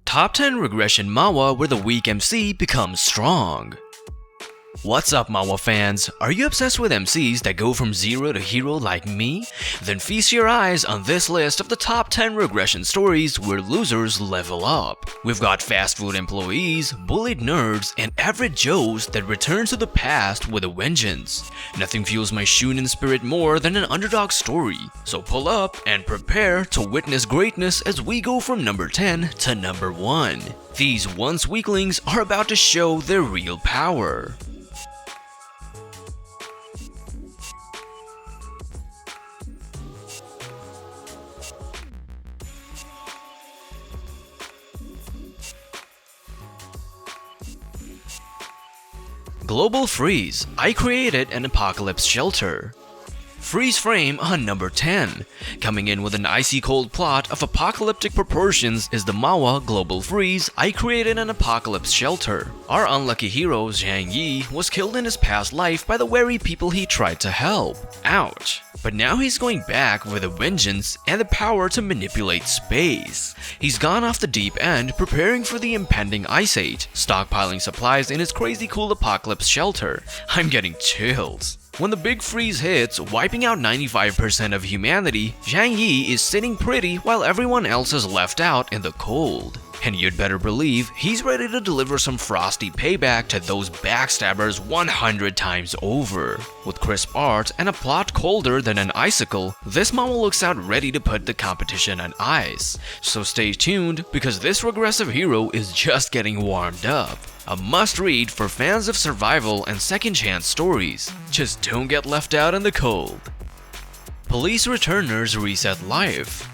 Top 10 Regression Manhwa where the weak MC becomes strong. What's up Manhwa fans? Are you obsessed with MCs that go from zero to hero like me? Then feast your eyes on this list of the top 10 regression stories where losers level up. We've got fast food employees, bullied nerds, and average Joes that return to the past with a vengeance. Nothing fuels my shounen spirit more than an underdog story, so pull up and prepare to witness greatness as we go from number 10 to number 1. These once weaklings are about to show their real power. Global Freeze. I created an apocalypse shelter. Freeze frame on number 10. Coming in with an icy cold plot of apocalyptic proportions is the Manhwa Global Freeze. I created an apocalypse shelter. Our unlucky hero Zhang Yi was killed in his past life by the wary people he tried to help. Ouch. But now he's going back with a vengeance and the power to manipulate space. He's gone off the deep end preparing for the impending ice age, stockpiling supplies in his crazy cool apocalypse shelter. I'm getting chills. When the big freeze hits, wiping out 95% of humanity, Zhang Yi is sitting pretty while everyone else is left out in the cold. And you'd better believe he's ready to deliver some frosty payback to those backstabbers 100 times over. With crisp art and a plot colder than an icicle, this Manhwa looks out ready to put the competition on ice. So stay tuned because this regressive hero is just getting warmed up. A must-read for fans of survival and second-chance stories. Just don't get left out in the cold. Police Returners Reset Life.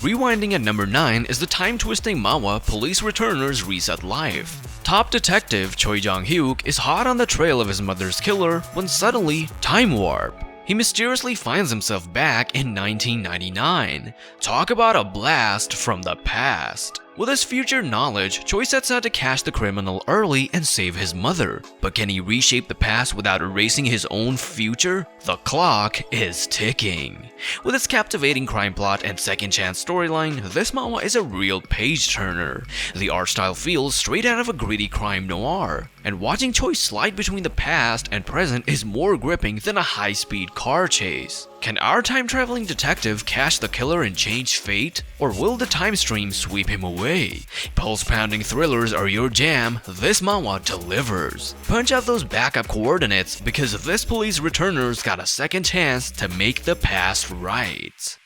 Rewinding at number 9 is the time-twisting Manhwa Police Returners Reset Life. Top detective Choi Jong-hyuk is hot on the trail of his mother's killer when suddenly, time warp. He mysteriously finds himself back in 1999. Talk about a blast from the past. With his future knowledge, Choi sets out to catch the criminal early and save his mother. But can he reshape the past without erasing his own future? The clock is ticking. With its captivating crime plot and second chance storyline, this Manhwa is a real page-turner. The art style feels straight out of a gritty crime noir, and watching Choi slide between the past and present is more gripping than a high-speed car chase. Can our time-traveling detective catch the killer and change fate? Or will the time stream sweep him away? Pulse-pounding thrillers are your jam, this Manhwa delivers. Punch out those backup coordinates because this police returner's got a second chance to make the past right.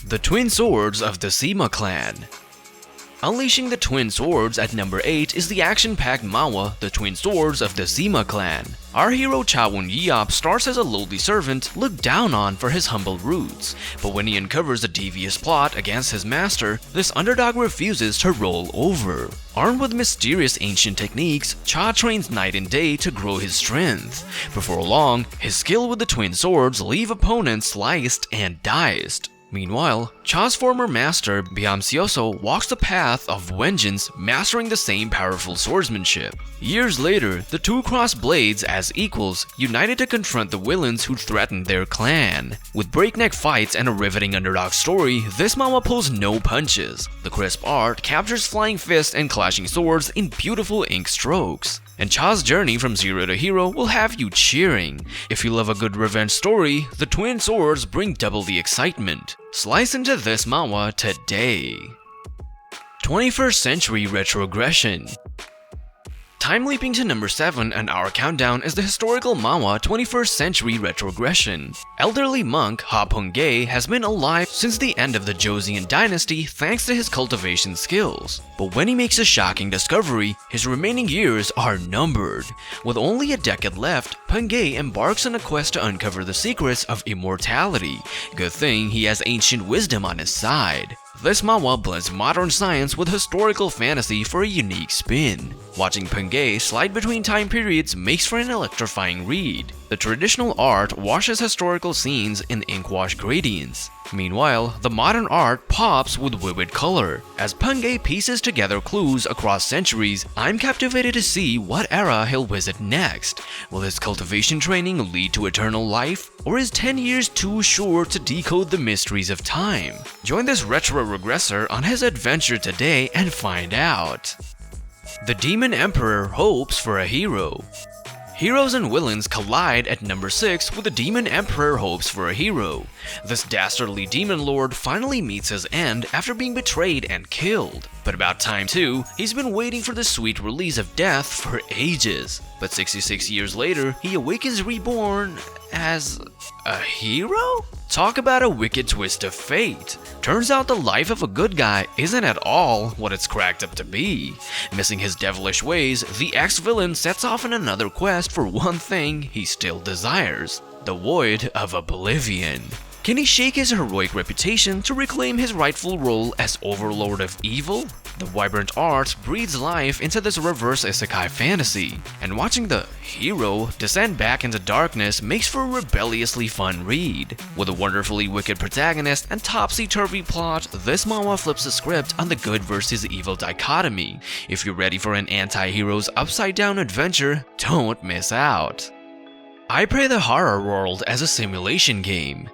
The Twin Swords of the Sima Clan. Unleashing the Twin Swords at number 8 is the action-packed Manhwa The Twin Swords of the Sima Clan. Our hero Cha-won Yeop starts as a lowly servant looked down on for his humble roots, but when he uncovers a devious plot against his master, this underdog refuses to roll over. Armed with mysterious ancient techniques, Cha trains night and day to grow his strength. Before long, his skill with the twin swords leave opponents sliced and diced. Meanwhile, Cha's former master, Byam Seoso, walks the path of vengeance, mastering the same powerful swordsmanship. Years later, the two cross blades as equals, united to confront the villains who threatened their clan. With breakneck fights and a riveting underdog story, this Manhwa pulls no punches. The crisp art captures flying fists and clashing swords in beautiful ink strokes. And Cha's journey from zero to hero will have you cheering. If you love a good revenge story, the twin swords bring double the excitement. Slice into this Manhwa today. 21st Century Retrogression. Time leaping to number 7 on our countdown is the historical Manhwa 21st Century Retrogression. Elderly monk Ha Pung-gae has been alive since the end of the Joseon dynasty thanks to his cultivation skills. But when he makes a shocking discovery, his remaining years are numbered. With only a decade left, Pung-gae embarks on a quest to uncover the secrets of immortality. Good thing he has ancient wisdom on his side. This Manhwa blends modern science with historical fantasy for a unique spin. Watching Pung-gae slide between time periods makes for an electrifying read. The The traditional art washes historical scenes in ink-wash gradients. Meanwhile, the modern art pops with vivid color. As Punge pieces together clues across centuries, I'm captivated to see what era he'll visit next. Will his cultivation training lead to eternal life, or is 10 years too short to decode the mysteries of time? Join this retro regressor on his adventure today and find out. The Demon Emperor hopes for a hero. Heroes and villains collide at number 6 with the Demon Emperor hopes for a hero. This dastardly demon lord finally meets his end after being betrayed and killed. But about time too, he's been waiting for the sweet release of death for ages. But 66 years later, he awakens reborn as a hero? Talk about a wicked twist of fate. Turns out the life of a good guy isn't at all what it's cracked up to be. Missing his devilish ways, the ex-villain sets off on another quest for one thing he still desires: the Void of Oblivion. Can he shake his heroic reputation to reclaim his rightful role as Overlord of Evil? The vibrant art breathes life into this reverse isekai fantasy, and watching the hero descend back into darkness makes for a rebelliously fun read. With a wonderfully wicked protagonist and topsy-turvy plot, this manhwa flips the script on the good versus evil dichotomy. If you're ready for an anti-hero's upside-down adventure, don't miss out. I play the horror world as a simulation game.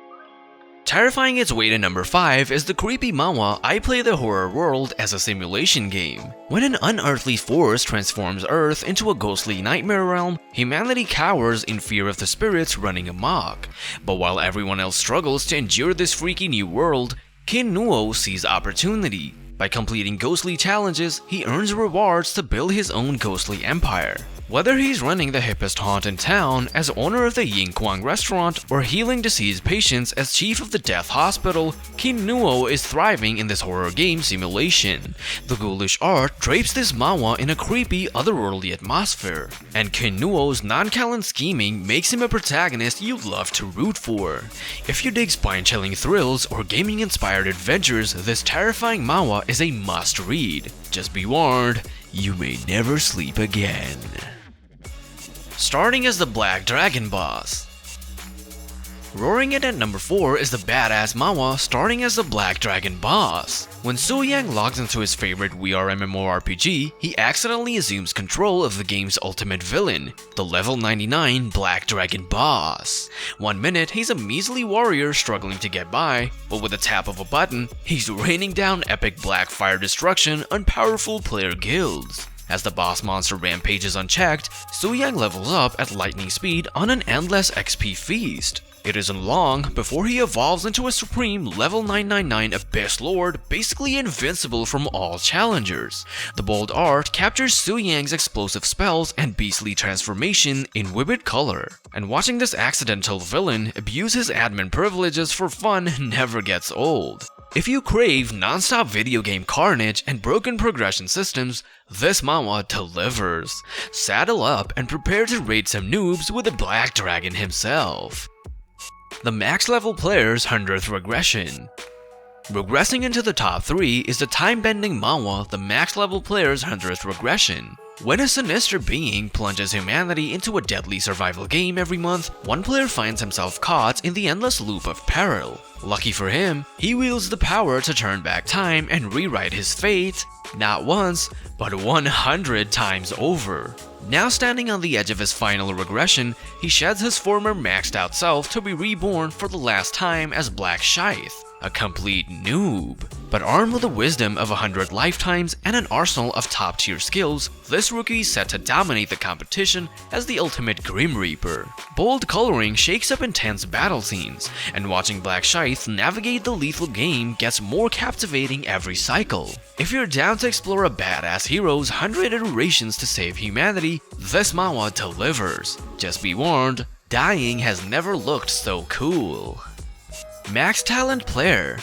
Terrifying its way to number 5 is the Creepy Manhwa I Play the Horror World as a Simulation Game. When an unearthly force transforms Earth into a ghostly nightmare realm, humanity cowers in fear of the spirits running amok. But while everyone else struggles to endure this freaky new world, Nuo sees opportunity. By completing ghostly challenges, he earns rewards to build his own ghostly empire. Whether he's running the hippest haunt in town as owner of the Ying Kwang restaurant or healing deceased patients as chief of the death hospital, Nuo is thriving in this horror game simulation. The ghoulish art drapes this manhwa in a creepy, otherworldly atmosphere, and Nuo's non-canon scheming makes him a protagonist you'd love to root for. If you dig spine-chilling thrills or gaming-inspired adventures, this terrifying manhwa is a must-read. Just be warned, you may never sleep again. Starting as the Black Dragon boss. Roaring in at number 4 is the badass manhwa starting as the Black Dragon boss. When So-Yang logs into his favorite MMORPG, he accidentally assumes control of the game's ultimate villain, the level 99 Black Dragon boss. One minute, he's a measly warrior struggling to get by, but with a tap of a button, he's raining down epic black fire destruction on powerful player guilds. As the boss monster rampages unchecked, So-Yang levels up at lightning speed on an endless XP feast. It isn't long before he evolves into a supreme level 999 Abyss Lord, basically invincible from all challengers. The bold art captures So-Yang's explosive spells and beastly transformation in vivid color, and watching this accidental villain abuse his admin privileges for fun never gets old. If you crave non-stop video game carnage and broken progression systems, this manhwa delivers. Saddle up and prepare to raid some noobs with the Black Dragon himself. The max level player's 100th regression. Regressing into the top 3 is the Timebending MAA, the max level player's 100th regression. When a sinister being plunges humanity into a deadly survival game every month, one player finds himself caught in the endless loop of peril. Lucky for him, he wields the power to turn back time and rewrite his fate, not once, but 100 times over. Now standing on the edge of his final regression, he sheds his former maxed out self to be reborn for the last time as Black Scythe, a complete noob. But armed with the wisdom of 100 lifetimes and an arsenal of top tier skills, this rookie is set to dominate the competition as the ultimate Grim Reaper. Bold coloring shakes up intense battle scenes, and watching Black Scythe navigate the lethal game gets more captivating every cycle. If you're down to explore a badass hero's 100 iterations to save humanity, this manhwa delivers. Just be warned, dying has never looked so cool. Max Talent Player.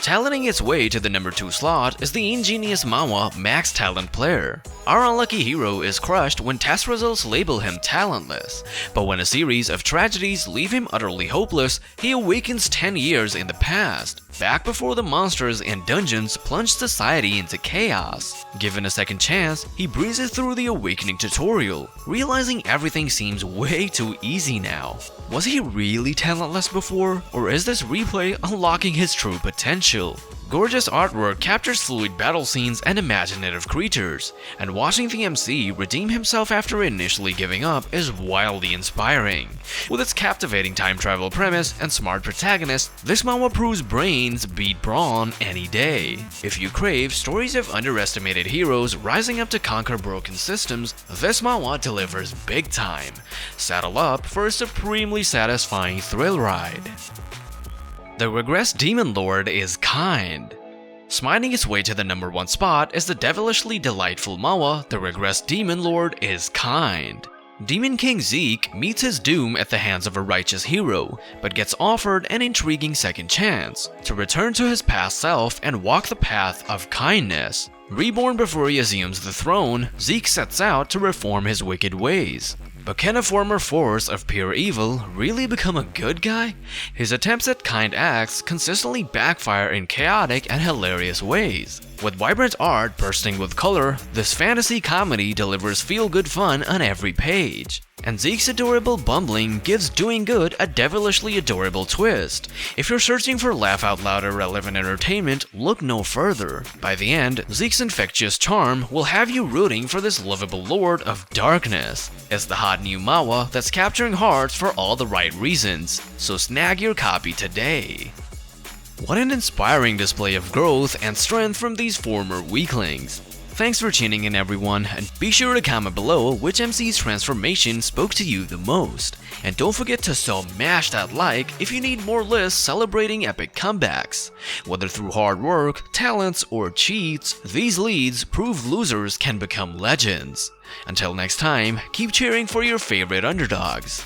Talenting its way to the number 2 slot is the ingenious manhwa Max Talent Player. Our unlucky hero is crushed when test results label him talentless, but when a series of tragedies leave him utterly hopeless, he awakens 10 years in the past, back before the monsters and dungeons plunged society into chaos. Given a second chance, he breezes through the awakening tutorial, realizing everything seems way too easy now. Was he really talentless before, or is this replay unlocking his true potential? Gorgeous artwork captures fluid battle scenes and imaginative creatures, and watching the MC redeem himself after initially giving up is wildly inspiring. With its captivating time travel premise and smart protagonist, this manhwa proves brains beat brawn any day. If you crave stories of underestimated heroes rising up to conquer broken systems, this manhwa delivers big time. Saddle up for a supremely satisfying thrill ride. The Regressed Demon Lord is kind. Smiting its way to the number 1 spot is the devilishly delightful manhwa The Regressed Demon Lord is Kind. Demon King Zeke meets his doom at the hands of a righteous hero, but gets offered an intriguing second chance to return to his past self and walk the path of kindness. Reborn before he assumes the throne, Zeke sets out to reform his wicked ways. But can a former force of pure evil really become a good guy? His attempts at kind acts consistently backfire in chaotic and hilarious ways. With vibrant art bursting with color, this fantasy comedy delivers feel-good fun on every page. And Zeke's adorable bumbling gives doing good a devilishly adorable twist. If you're searching for laugh-out-loud irrelevant entertainment, look no further. By the end, Zeke's infectious charm will have you rooting for this lovable lord of darkness. It's the hot new manhwa that's capturing hearts for all the right reasons, so snag your copy today. What an inspiring display of growth and strength from these former weaklings. Thanks for tuning in everyone, and be sure to comment below which MC's transformation spoke to you the most. And don't forget to smash that like if you need more lists celebrating epic comebacks. Whether through hard work, talents, or cheats, these leads prove losers can become legends. Until next time, keep cheering for your favorite underdogs.